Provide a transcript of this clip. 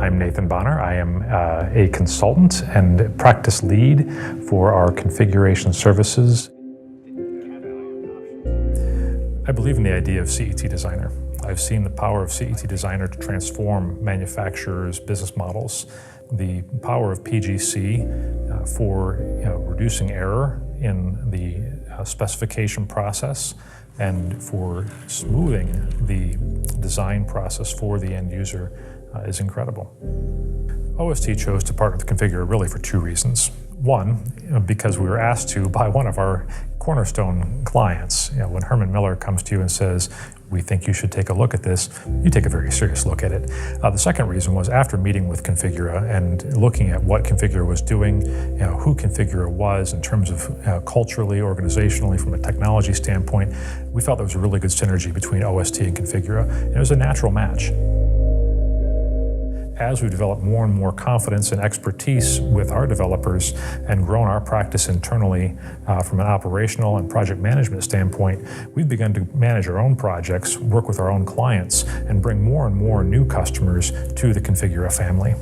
I'm Nathan Bonner. I am a consultant and practice lead for our configuration services. I believe in the idea of CET Designer. I've seen the power of CET Designer to transform manufacturers' business models. The power of PGC for reducing error in the specification process and for smoothing the design process for the end user is incredible. OST chose to partner with Configura really for two reasons. One, because we were asked to by one of our cornerstone clients. When Herman Miller comes to you and says, "We think you should take a look at this," you take a very serious look at it. The second reason was after meeting with Configura and looking at what Configura was doing, who Configura was in terms of culturally, organizationally, from a technology standpoint, we felt there was a really good synergy between OST and Configura, and it was a natural match. As we've developed more and more confidence and expertise with our developers and grown our practice internally from an operational and project management standpoint, we've begun to manage our own projects, work with our own clients, and bring more and more new customers to the Configura family.